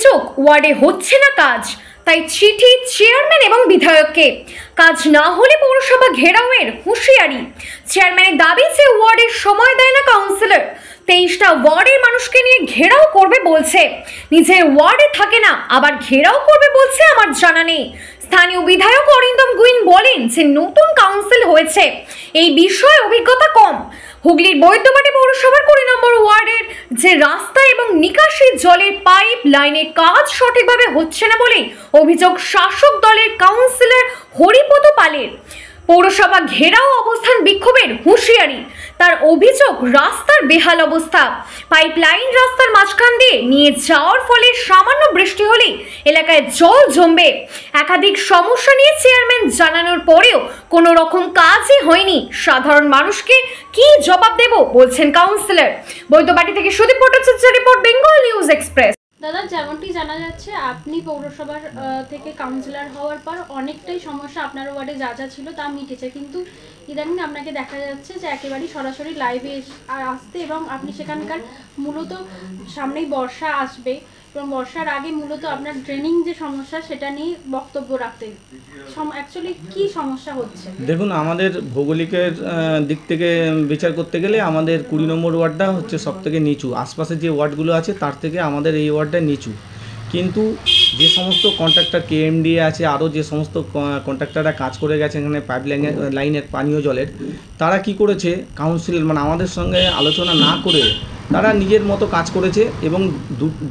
অভিযোগ ওয়ার্ডে হচ্ছে না কাজ, তাই চিঠি চেয়ারম্যান এবং বিধায়ককে। কাজ না হলে পৌরসভা ঘেরাওয়ের হুঁশিয়ারি। চেয়ারম্যানের দাবি যে ওয়ার্ডের সময় দেয় না কাউন্সিলর। 23টা ওয়ার্ডের মানুষকে নিয়ে ঘেরাও করবে বলছে, নিজের ওয়ার্ডে থাকে না, আবার ঘেরাও করবে বলছে আমার জানা নেই। স্থানীয় বিধায়ক অরিন্দম গুইন বলেন যে নতুন কাউন্সিল হয়েছে, এই বিষয়ে অভিজ্ঞতা কম। হুগলির বৈদ্যবাটি পৌরসভার 20 নম্বর ওয়ার্ডের যে রাস্তা এবং নিকাশি জলের পাইপ লাইনের কাজ সঠিকভাবে হচ্ছে না বলে অভিযোগ শাসক দলের কাউন্সিলর হরিপদ পালের। পৌরসভা ঘেরাও অবস্থান বিক্ষোভের হুঁশিয়ারি। তার অভিযোগ রাস্তার বেহাল অবস্থা, পাইপলাইন রাস্তার মাঝখান দিয়ে নিয়ে যাওয়ার ফলে সামান্য বৃষ্টি হলেই এলাকায় জল জমবে। একাধিক সমস্যা নিয়ে চেয়ারম্যান জানানোর পরেও কোনো রকম কাজই হয়নি। সাধারণ মানুষকে কি জবাব দেব বলছেন কাউন্সিলর। বৈদ্যবাটি থেকে Sudip Bhattacharya report, Bengal news express. দাদা, যেমনটি জানা যাচ্ছে আপনি পৌরসভার থেকে কাউন্সিলর হওয়ার পর অনেকটাই সমস্যা আপনার ওয়ার্ডে যা যা ছিল তা মিটেছে, কিন্তু ইদানিং আপনাকে দেখা যাচ্ছে যে একেবারেই সরাসরি লাইভে আসতে, এবং আপনি সেখানকার মূলত সামনেই বর্ষা আসবে এবং বর্ষার আগে মূলত আপনার ড্রেনিং যে সমস্যা সেটা নিয়ে বক্তব্য রাখতে। অ্যাকচুয়ালি কি সমস্যা হচ্ছে? দেখুন, আমাদের ভৌগোলিকের দিক থেকে বিচার করতে গেলে আমাদের 20 নম্বর ওয়ার্ডটা হচ্ছে সবথেকে নিচু। আশপাশে যে ওয়ার্ডগুলো আছে তার থেকে আমাদের এই ওয়ার্ডটা নিচু, কিন্তু যে সমস্ত কন্ট্রাক্টর কেএমডিএ আছে, আরও যে সমস্ত কন্ট্রাক্টররা কাজ করে গেছে এখানে পাইপ লাইনের পানীয় জলের, তারা কি করেছে, কাউন্সিল মানে আমাদের সঙ্গে আলোচনা না করে তারা নিজের মতো কাজ করেছে এবং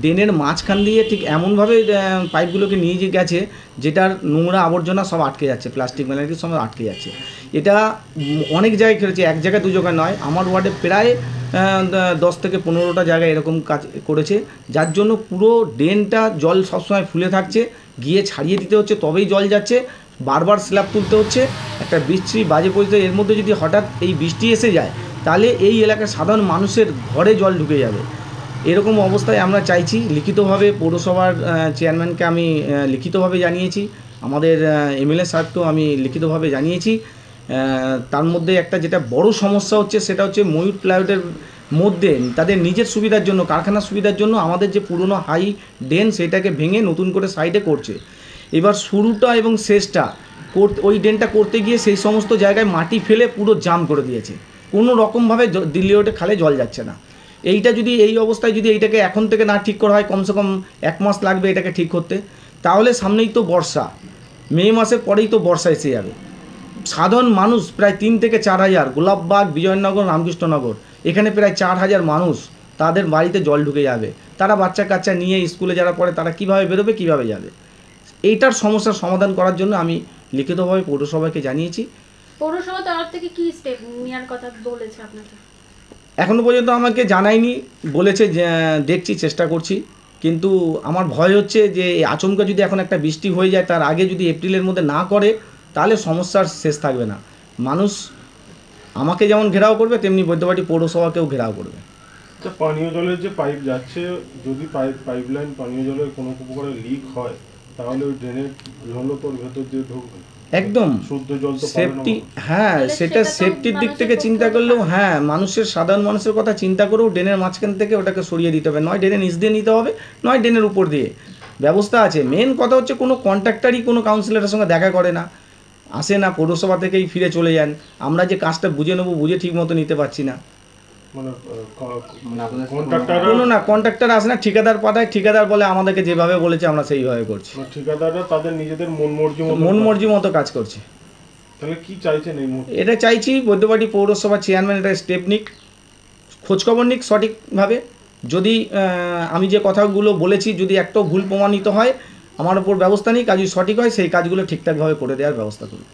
ড্রেনের মাঝখান দিয়ে ঠিক এমনভাবে পাইপগুলোকে নিয়ে গেছে যেটার নোংরা আবর্জনা সব আটকে যাচ্ছে, প্লাস্টিক ম্যালারিটি সব আটকে যাচ্ছে। এটা অনেক জায়গায় করেছে, এক জায়গায় দু জায়গায় নয়। আমার ওয়ার্ডে প্রায় 10 থেকে 15টা জায়গায় এরকম কাজ করেছে, যার জন্য পুরো ড্রেনটা জল সবসময় ফুলে থাকছে, গিয়ে ছাড়িয়ে দিতে হচ্ছে তবেই জল যাচ্ছে, বারবার স্ল্যাব তুলতে হচ্ছে। একটা বৃষ্টি বাজে পড়তে, এর মধ্যে যদি হঠাৎ এই বৃষ্টি এসে যায় তাহলে এই এলাকার সাধারণ মানুষের ঘরে জল ঢুকে যাবে। এরকম অবস্থায় আমরা চাইছি, লিখিতভাবে পৌরসভার চেয়ারম্যানকে আমি লিখিতভাবে জানিয়েছি, আমাদের এমএলএ সাহেবকেও আমি লিখিতভাবে জানিয়েছি। তার মধ্যে একটা যেটা বড় সমস্যা হচ্ছে সেটা হচ্ছে ময়ূর প্লাইউডের মধ্যে তাদের নিজের সুবিধার জন্য, কারখানার সুবিধার জন্য আমাদের যে পুরনো হাই ড্রেন সেটাকে ভেঙে নতুন করে সাইডে করছে। এবার শুরুটা এবং শেষটা ওই ড্রেনটা করতে গিয়ে সেই সমস্ত জায়গায় মাটি ফেলে পুরো জাম করে দিয়েছে, কোনো রকমভাবে দিল্লি রোডে খালে জল যাচ্ছে না। এইটা যদি এই অবস্থায় যদি এইটাকে এখন থেকে না ঠিক করা হয়, কমসে কম 1 মাস লাগবে এটাকে ঠিক করতে। তাহলে সামনেই তো বর্ষা, মে মাসের পরেই তো বর্ষা এসে যাবে। সাধারণ মানুষ প্রায় 3 থেকে 4 হাজার, গোলাপবাগ, বিজয়নগর, রামকৃষ্ণনগর, এখানে প্রায় 4 হাজার মানুষ, তাদের বাড়িতে জল ঢুকে যাবে। তারা বাচ্চা কাচ্চা নিয়ে স্কুলে যারা পড়ে তারা কীভাবে বেরোবে, কীভাবে যাবে? এইটার সমস্যার সমাধান করার জন্য আমি লিখিতভাবে পৌরসভাকে জানিয়েছি। পৌরসভা তরফ থেকে কি স্টেপ নেওয়ার কথা বলেছে আপনাকে? এখনও পর্যন্ত আমাকে জানায়নি, বলেছে যে দেখছি, চেষ্টা করছি, কিন্তু আমার ভয় হচ্ছে যে আচমকা যদি এখন একটা বৃষ্টি হয়ে যায়, তার আগে যদি এপ্রিলের মধ্যে না করে তাহলে সমস্যার শেষ থাকবে না। মানুষ আমাকে যেমন ঘেরাও করবে তেমনি বৈদ্যবাটি পৌরসভাকেও ঘেরাও করবে। তো পানীয় জলের যে পাইপ যাচ্ছে, যদি পাইপলাইন পানীয় জলের কোনো প্রকারে লিক হয় তাহলে ওই ড্রেনের জল তোর ভেতর দিয়ে ঢুকবে একদম শুদ্ধ জল তো সেফটি। হ্যাঁ, সেটা সেফটির দিক থেকে চিন্তা করলেও, হ্যাঁ, সাধারণ মানুষের কথা চিন্তা করেও ড্রেনের মাঝখান থেকে ওটাকে সরিয়ে দিতে হবে, নয় ড্রেনের নিচ দিয়ে নিতে হবে, নয় ড্রেনের উপর দিয়ে ব্যবস্থা আছে। মেন কথা হচ্ছে কোনো কন্ট্রাক্টরই কোনো কাউন্সিলরের সঙ্গে দেখা করে না, আসে না, পৌরসভা থেকেই ফিরে চলে যান। আমরা যে কাজটা বুঝে নেবো, বুঝে ঠিক মতো নিতে পারছি না। কন্ট্রাক্টর আসে না, ঠিকাদার পাঠায়, ঠিকাদার বলে আমাদেরকে যেভাবে বলেছে আমরা সেইভাবে করছি। ঠিকাদাররা তাদের নিজেদের মন মর্জি মতো কাজ করছে। তাহলে কি চাইছেন এই মুহূর্তে? এটা চাইছি বৈদ্যবাটি পৌরসভা চেয়ারম্যান এটা স্টেপ নিক, খোঁজখবর নিক সঠিকভাবে। যদি আমি যে কথাগুলো বলেছি যদি একটাও ভুল প্রমাণিত হয়, আমার উপর ব্যবস্থা নিক, কাজ যদি সঠিক হয় সেই কাজগুলো ঠিকঠাকভাবে করে দেওয়ার ব্যবস্থা করুন।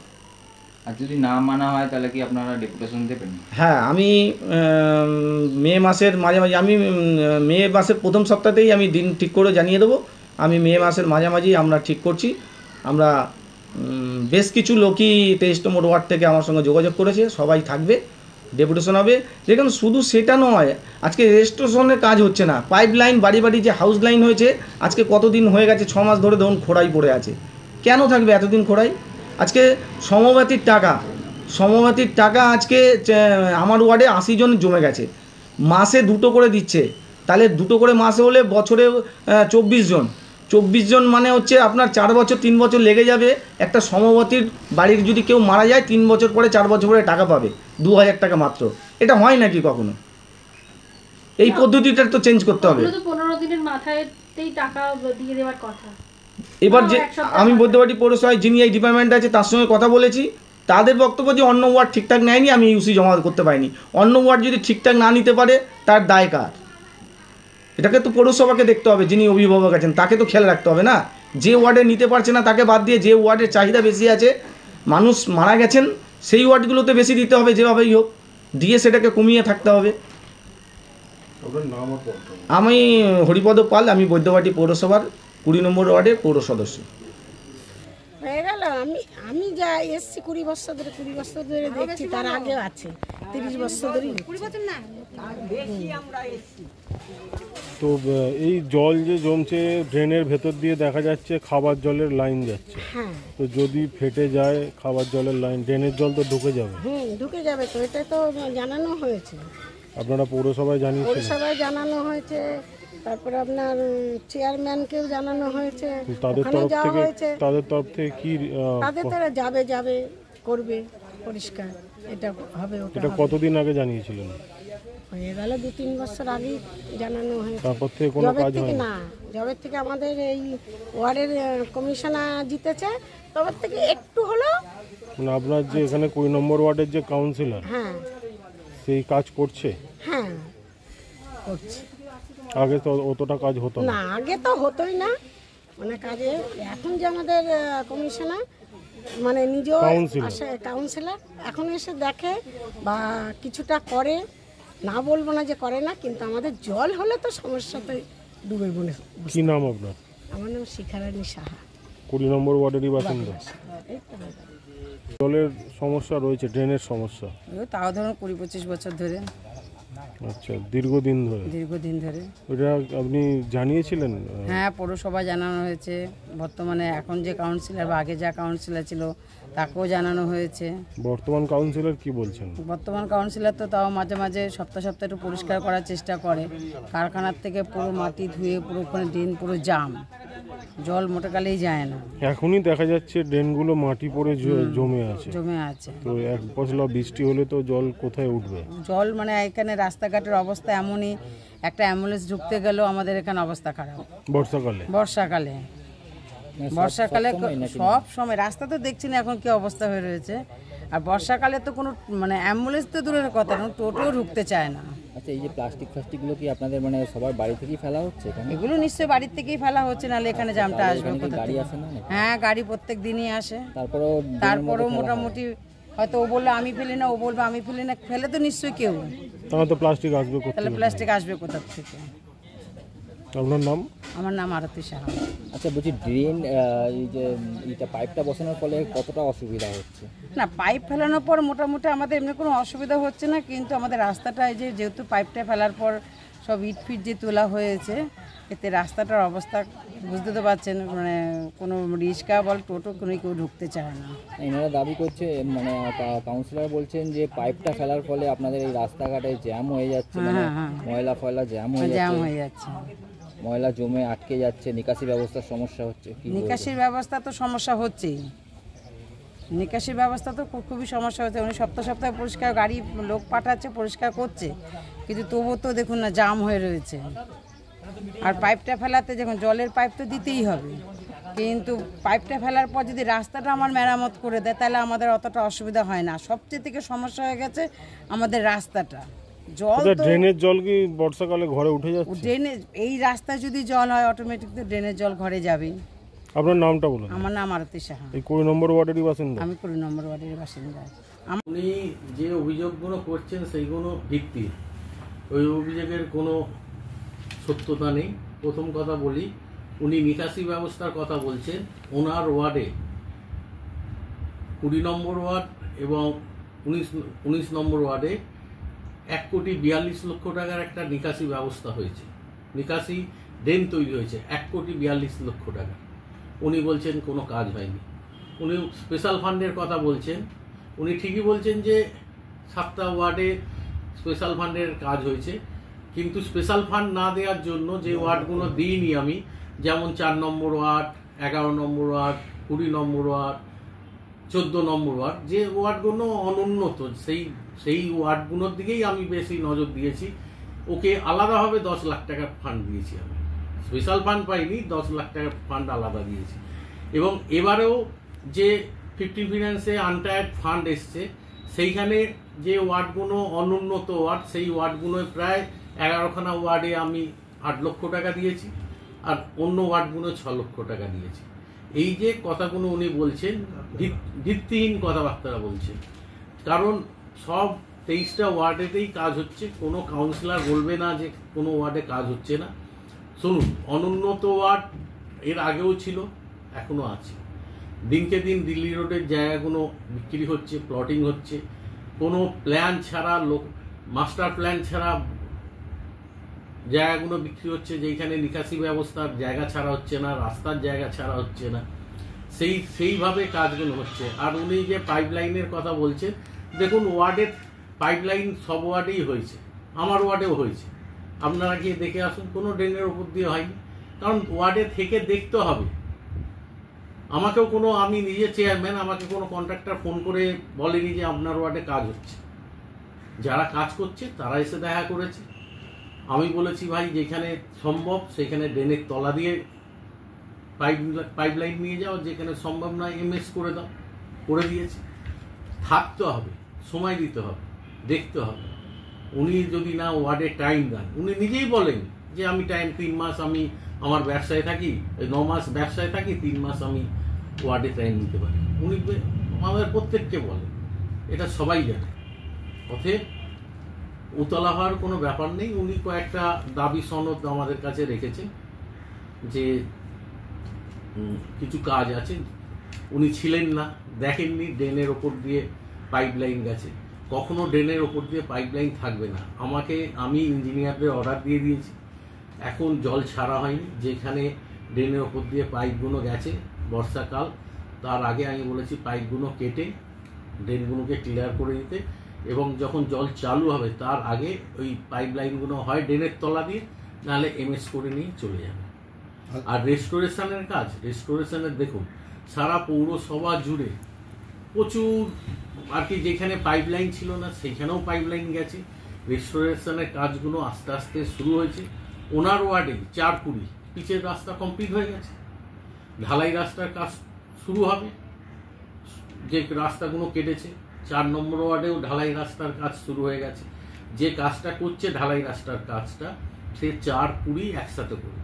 আর যদি না মানা হয় তাহলে কি আপনারা ডেপুটেশন দেবেন? হ্যাঁ, আমি মে মাসের মাঝামাঝি, আমি মে মাসের প্রথম সপ্তাহতেই আমি দিন ঠিক করে জানিয়ে দেবো। আমি মে মাসের মাঝামাঝি আমরা ঠিক করছি। আমরা বেশ কিছু লোকই 23 নম্বর ওয়ার্ড থেকে আমার সঙ্গে যোগাযোগ করেছে, সবাই থাকবে, ডেপুটেশন হবে। দেখুন, শুধু সেটা নয়, আজকে রেজিস্ট্রেশনের কাজ হচ্ছে না, পাইপ লাইন বাড়ি বাড়ি যে হাউস লাইন হয়েছে আজকে কতদিন হয়ে গেছে, 6 মাস ধরে ধরুন খোড়াই পড়ে আছে। কেন থাকবে এতদিন খোড়াই? আজকে সমবাতির টাকা আজকে আমার ওয়ার্ডে 80 জন জমে গেছে, মাসে 2টো করে দিচ্ছে, তাহলে 2টো করে মাসে হলে বছরে 24 জন, 24 জন মানে হচ্ছে আপনার 4 বছর 3 বছর লেগে যাবে। একটা সমবতীর বাড়ির যদি কেউ মারা যায় 3 বছর পরে 4 বছর পরে টাকা পাবে 2000 টাকা মাত্র। এটা হয় নাকি কখনো? এই পদ্ধতিটা তো চেঞ্জ করতে হবে। 15 দিনের মাথায়তেই টাকা দিয়ে দেওয়ার কথা। এবার যে আমি বৈদ্যবাটি পৌরসভায় যিনি এই ডিপার্টমেন্ট আছে তার সঙ্গে কথা বলেছি, তাদের বক্তব্য যে অন্য ওয়ার্ড ঠিকঠাক নেয়নি, আমি ইউসি জমা করতে পারিনি। অন্য ওয়ার্ড যদি ঠিকঠাক না নিতে পারে তার দায় কার? এটাকে তো পৌরসভাকে দেখতে হবে, যিনি অভিভাবক আছেন তাকে তো খেয়াল রাখতে হবে না। যে ওয়ার্ডে নিতে পারছে না তাকে বাদ দিয়ে যে ওয়ার্ডের চাহিদা বেশি আছে, মানুষ মারা গেছেন, সেই ওয়ার্ডগুলোতে বেশি দিতে হবে, যেভাবেই হোক দিয়ে সেটাকে কমিয়ে থাকতে হবে। আমি হরিপদ পাল, আমি বৈদ্যবাটি পৌরসভার 20 নম্বর ওয়ার্ডের পৌর সদস্য। হয়ে গেল আমি যা এসছি 20 বছর ধরে দেখছি, তার আগেও আছে 30 বছর ধরে। তো এই জল যে জমছে ড্রেনের ভেতর দিয়ে দেখা যাচ্ছে খাবার জলের লাইন যাচ্ছে। হ্যাঁ, তো যদি ফেটে যায় খাবার জলের লাইন, ড্রেনের জল তো ঢুকে যাবে। ঢুকে যাবে তো, এটা তো জানানো হয়েছে। আপনারা পৌরসভায় জানিয়েছেন? পৌরসভায় জানানো হয়েছে, তারপরে আপনার চেয়ারম্যানকেও জানানো হয়েছে, তাদের ওখানে তরফ যাওয়া হয়েছে। কি তাদের তারা যাবে করবে পরিষ্কার, এটা হবে ওটা এটা হবে। কতদিন আগে জানিয়েছিলেন? হয়ে গেল 2-3 বছর আগে জানানো হয়েছে। তারপর থেকে কোনো কাজ হয় না? জবের থেকে আমাদের এই ওয়ার্ডের কমিশনার জিতেছে, তবে থেকে একটু হলো। মানে আপনার যে এখানে 20 নম্বর ওয়ার্ডের যে কাউন্সিলর, হ্যাঁ সেই কাজ করছে? হ্যাঁ করছে। আগে তো অতটা কাজ হতো না। না, আগে তো হতোই না, মানে কাজে এখন যে আমাদের কমিশনার মানে নিজেও আসে, কাউন্সিলর এখন এসে দেখে বা কিছুটা করে, না বলবো না যে করে না, কিন্তু আমাদের জল হলে তো সমস্যাতে ডুবে বলে। কি নাম আপনার? আমার নাম শিখারানী সাহা, 20 নম্বর ওয়ার্ডেরই বাসিন্দা। জলের সমস্যা রয়েছে, ড্রেনের সমস্যা। তাও ধরুন 20-25 বছর ধরে। আচ্ছা, দীর্ঘদিন ধরে? ওটা আপনি জানিয়েছিলেন? হ্যাঁ, পৌরসভা জানানো হয়েছে, বর্তমানে এখন যে কাউন্সিলর বা আগে যা কাউন্সিলর ছিল তাকেও জানানো হয়েছে। বর্তমান কাউন্সিলর কি বলছেন? বর্তমান কাউন্সিলর তো তাও মাঝে মাঝে সপ্তাহে একটু পরিষ্কার করার চেষ্টা করে। কারখানার থেকে পুরো মাটি ধুয়ে পুরো ওখানে ড্রেন পুরো জাম, জল মোটাকালেই যায় না। এখনই দেখা যাচ্ছে ড্রেনগুলো মাটি পড়ে জমে আছে। তো এক পশলা বৃষ্টি হলে তো জল কোথায় উঠবে? জল মানে এখানে রাস্তাঘাটের অবস্থা এমনই, একটা অ্যাম্বুলেন্স ঢুকতে গেলেও আমাদের এখানে অবস্থা খারাপ। বর্ষাকালে সব সময় রাস্তা তো দেখছি না এখন কি অবস্থা হয়ে রয়েছে। আর বর্ষাকালে তো কোনো মানে অ্যাম্বুলেন্স তো দূরের কথা, টোটোও ঢুকতে চায় না। আচ্ছা, এই যে প্লাস্টিকগুলো কি আপনাদের মানে সবার বাড়ি থেকেই ফেলা হচ্ছে? এগুলো নিশ্চয়ই বাড়ির থেকেই ফেলা হচ্ছে, নাহলে এখানে জামটা আসবে কোথা গাড়ি থেকে? আসে না? হ্যাঁ, গাড়ি প্রত্যেক দিনই আসে। তারপরেও মোটামুটি হয়তো ও বললো আমি ফেলি না, ও বলবে আমি ফেলি না, ফেলে তো নিশ্চয়ই কেউ। তাহলে তো প্লাস্টিক আসবে কোথা থেকে? তাহলে প্লাস্টিক আসবে কোথা থেকে? আপনার নাম? আমার নাম আরতি সাহা। আচ্ছা, বলছি ড্রেন এই যে এটা পাইপটা বসানোর ফলে কতটা অসুবিধা হচ্ছে? না, পাইপ ফেলানোর পর মোটামুটি আমাদের এমনি কোনো অসুবিধা হচ্ছে না, কিন্তু আমাদের রাস্তাটা এই যেহেতু পাইপটা ফেলার পর সব ইট ফিট যে তোলা হয়েছে, এতে রাস্তাটার অবস্থা বুঝতে তো পারছেন, মানে কোনো রিক্সা বল টোটো কোনো কেউ ঢুকতে চায় না। এনারা দাবি করছে, মানে কাউন্সিলর বলছেন যে পাইপটা ফেলার ফলে আপনাদের এই রাস্তাঘাটে জ্যাম হয়ে যাচ্ছে, মানে ময়লা ফয়লা জ্যাম হয়ে যাচ্ছে, ময়লা জমে আটকে যাচ্ছে, নিকাশি ব্যবস্থার সমস্যা হচ্ছে। নিকাশির ব্যবস্থা তো সমস্যা হচ্ছেই, নিকাশির ব্যবস্থা তো খুবই সমস্যা হচ্ছে। উনি সপ্তাহে পরিষ্কার গাড়ি লোক পাঠাচ্ছে, পরিষ্কার করছে, কিন্তু তবুও তো দেখুন না জাম হয়ে রয়েছে। আর পাইপটা ফেলাতে যখন জলের পাইপ তো দিতেই হবে, কিন্তু পাইপটা ফেলার পর যদি রাস্তাটা আমার মেরামত করে দেয় তাহলে আমাদের অতটা অসুবিধা হয় না। সবচেয়ে থেকে সমস্যা হয়ে গেছে আমাদের রাস্তাটা। জল তো ড্রেনের জল কি বর্ষাকালে ঘরে উঠে যাচ্ছে? ড্রেনে এই রাস্তায় যদি জল হয় অটোমেটিক তো ড্রেনের জল ঘরে যাবেই। আপনার নামটা বলুন। আমার নাম আরতি সাহা। এই 20 নম্বর ওয়ার্ডেরই বাসিন্দা? আমি 20 নম্বর ওয়ার্ডের বাসিন্দা। উনি যে অভিযোগগুলো করছেন সেইগুলো ভিত্তি, ওই অভিযোগের কোনো সত্যতা নেই। প্রথম কথা বলি, উনি নিকাশি ব্যবস্থার কথা বলছেন। ওনার ওয়ার্ডে 20 নম্বর ওয়ার্ড এবং 19 নম্বর ওয়ার্ডে 1,42,00,000 টাকার একটা নিকাশি ব্যবস্থা হয়েছে, নিকাশি ড্রেন তৈরি হয়েছে 1,42,00,000 টাকা। উনি বলছেন কোনো কাজ হয়নি। উনি স্পেশাল ফান্ডের কথা বলছেন। উনি ঠিকই বলছেন যে 7টা ওয়ার্ডে স্পেশাল ফান্ডের কাজ হয়েছে, কিন্তু স্পেশাল ফান্ড না দেওয়ার জন্য যে ওয়ার্ডগুলো দিইনি আমি, যেমন 4 নম্বর ওয়ার্ড, 11 নম্বর ওয়ার্ড, 20 নম্বর ওয়ার্ড, 14 নম্বর ওয়ার্ড, যে ওয়ার্ডগুলো অনুন্নত সেই ওয়ার্ডগুলোর দিকেই আমি বেশি নজর দিয়েছি। ওকে আলাদাভাবে 10 লাখ টাকার ফান্ড দিয়েছি, আমি স্পেশাল ফান্ড পাইনি, 10 লাখ টাকার ফান্ড আলাদা দিয়েছি। এবং এবারেও যে 15 ফিন্যান্সে আনটায়ার্ড ফান্ড এসছে, সেইখানে যে ওয়ার্ডগুলো অনুন্নত ওয়ার্ড, সেই ওয়ার্ডগুলোয় প্রায় 11খানা ওয়ার্ডে আমি 8 লক্ষ টাকা দিয়েছি, আর অন্য ওয়ার্ডগুলো 6 লক্ষ টাকা দিয়েছি। এই যে কথাগুলো উনি বলছেন, ভিত্তিহীন কথাবার্তা বলছেন। কারণ সব 23টা ওয়ার্ডেতেই কাজ হচ্ছে, কোনো কাউন্সিলর বলবে না যে কোনো ওয়ার্ডে কাজ হচ্ছে না। শুনুন, অনুন্নত ওয়ার্ড এর আগেও ছিল, এখনো আছে। দিনকে দিন দিল্লি রোডের জায়গাগুলো বিক্রি হচ্ছে, প্লটিং হচ্ছে, কোনো প্ল্যান ছাড়া, মাস্টার প্ল্যান ছাড়া জায়গাগুলো বিক্রি হচ্ছে, যেখানে নিকাশি ব্যবস্থার জায়গা ছাড়া হচ্ছে না, রাস্তার জায়গা ছাড়া হচ্ছে না, সেইভাবে কাজগুলো হচ্ছে। আর উনি যে পাইপলাইনের কথা বলছেন, দেখুন ওয়ার্ডের পাইপলাইন সব ওয়ার্ডেই হয়েছে, আমার ওয়ার্ডেও হয়েছে। আপনারা গিয়ে দেখে আসুন, কোনো ড্রেনের উপর দিয়ে হয়নি। কারণ ওয়ার্ডে থেকে দেখতে হবে। আমাকেও আমি নিজে চেয়ারম্যান, আমাকে কোনো কন্ট্রাক্টর ফোন করে বলেনি যে আপনার ওয়ার্ডে কাজ হচ্ছে। যারা কাজ করছে তারা এসে দেখা করেছে। আমি বলেছি ভাই যেখানে সম্ভব সেখানে ড্রেনের তলা দিয়ে পাইপলাইন নিয়ে যাও, যেখানে সম্ভব নয় এমএস করে দাও, করে দিয়েছে। থাকতে হবে, সময় দিতে হবে, দেখতে হবে। উনি যদি না ওয়ার্ডে টাইম দেন, উনি নিজেই বলেন যে আমি টাইম 3 মাস আমি আমার ব্যবসায় থাকি, 9 মাস ব্যবসায় থাকি, 3 মাস আমি ওয়ার্ডে টাইম দিতে পারি। উনি আমাদের প্রত্যেককে বলেন, এটা সবাই জানে। অতএব উতলা হওয়ার কোনো ব্যাপার নেই। উনি কয়েকটা দাবি সনদ আমাদের কাছে রেখেছেন যে কিছু কাজ আছে, উনি ছিলেন না, দেখেননি ড্রেনের ওপর দিয়ে পাইপলাইন গেছে। কখনো ড্রেনের ওপর দিয়ে পাইপলাইন থাকবে না। আমি ইঞ্জিনিয়ারদের অর্ডার দিয়ে দিয়েছি, এখন জল ছাড়া হয়নি। যেখানে ড্রেনের ওপর দিয়ে পাইপগুলো গেছে বর্ষাকাল, তার আগে আমি বলেছি পাইপগুলো কেটে ড্রেনগুলোকে ক্লিয়ার করে দিতে, এবং যখন জল চালু হবে তার আগে ওই পাইপলাইনগুলো হয় ড্রেনের তলা দিয়ে, নাহলে এমএস করে নিয়ে চলে যাবে। আর রেস্টোরেশনের কাজ, রেস্টোরেশনের দেখুন সারা পৌরসভা জুড়ে প্রচুর আর কি, যেখানে পাইপলাইন ছিল না সেইখানেও পাইপলাইন গেছে। রেস্টোরেশনের কাজগুলো আস্তে আস্তে শুরু হয়েছে। ওনার ওয়ার্ডে 4-20 পিচের রাস্তা কমপ্লিট হয়ে গেছে, ঢালাই রাস্তার কাজ শুরু হবে। যে রাস্তাগুলো কেটেছে 4 নম্বর ওয়ার্ডেও ঢালাই রাস্তার কাজ শুরু হয়ে গেছে। যে কাজটা করছে ঢালাই রাস্তার কাজটা, সে 4-20 একসাথে করবে।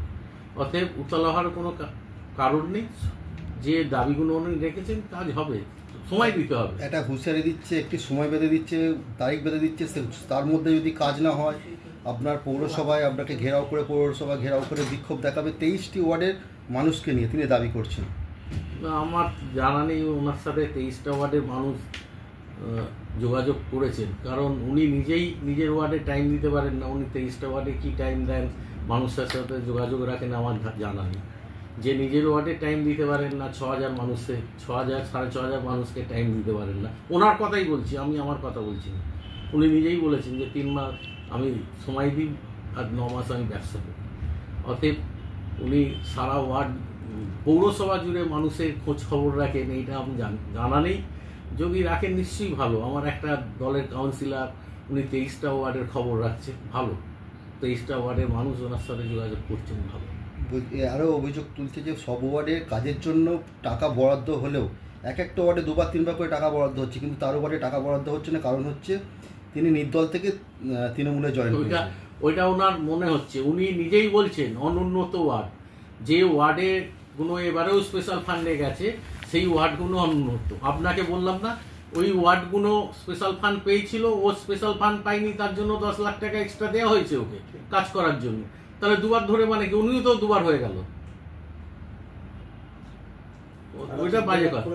অতএব উতলা হওয়ার কোনো কারণ নেই। যে দাবিগুলো উনি রেখেছেন কাজ হবে, সময় দিতে হবে। একটা হুঁশিয়ারি দিচ্ছে, একটি সময় বেঁধে দিচ্ছে, তারিখ বেঁধে দিচ্ছে, তার মধ্যে যদি কাজ না হয় আপনার পৌরসভায় আপনাকে ঘেরাও করে, পৌরসভা ঘেরাও করে বিক্ষোভ দেখাবে 23টি ওয়ার্ডের মানুষকে নিয়ে তিনি দাবি করছেন। আমার জানা নেই ওনার সাথে 23টা ওয়ার্ডের মানুষ যোগাযোগ করেছেন, কারণ উনি নিজেই নিজের ওয়ার্ডে টাইম দিতে পারেন না। উনি 23টা ওয়ার্ডে কী টাইম দেন, মানুষের সাথে যোগাযোগ রাখেন, আমার জানা নেই। যে নিজের ওয়ার্ডে টাইম দিতে পারেন না 6000 মানুষকে, 6000-6500 মানুষকে টাইম দিতে পারেন না, ওনার কথাই বলছি, আমি আমার কথা বলছি না। উনি নিজেই বলেছেন যে 3 মাস আমি সময় দিই আর 9 মাস আমি ব্যবসা করি। অতএব উনি সারা ওয়ার্ড পৌরসভা জুড়ে মানুষের খোঁজ খবর রাখেন, এইটা আমি জানা নেই। যদি রাখেন নিশ্চয়ই ভালো। আমার একটা দলের কাউন্সিলর, উনি 23টা ওয়ার্ডের খবর রাখছে, ভালো। 23টা ওয়ার্ডের মানুষ ওনার সাথে যোগাযোগ করছেন, ভালো। আরও অভিযোগ তুলছে যে সব ওয়ার্ডে কাজের জন্য টাকা বরাদ্দ হলেও একটা ওয়ার্ডে 2-3বার করে টাকা বরাদ্দ হচ্ছে, কিন্তু তার ওয়ার্ডে টাকা বরাদ্দ হচ্ছে না। কারণ হচ্ছে তিনি নির্দল থেকে তৃণমূলে জয়েন করেছেন। ওইটা ওনার মনে হচ্ছে। উনি নিজেই বলছেন অনুন্নত ওয়ার্ড, যে ওয়ার্ডে গুলো এবারেও স্পেশাল ফান্ডে গেছে, সেই ওয়ার্ডগুলো অনুন্নত। আপনাকে বললাম না, ওই ওয়ার্ডগুলো স্পেশাল ফান্ড পেয়েছিল, ও স্পেশাল ফান্ড পায়নি, তার জন্য 10 লাখ টাকা এক্সট্রা দেওয়া হয়েছে ওকে কাজ করার জন্য। তাহলে 2বার ধরে মানে কি, উনিও তো 2বার হয়ে গেল। ওইটা বাজে কথা।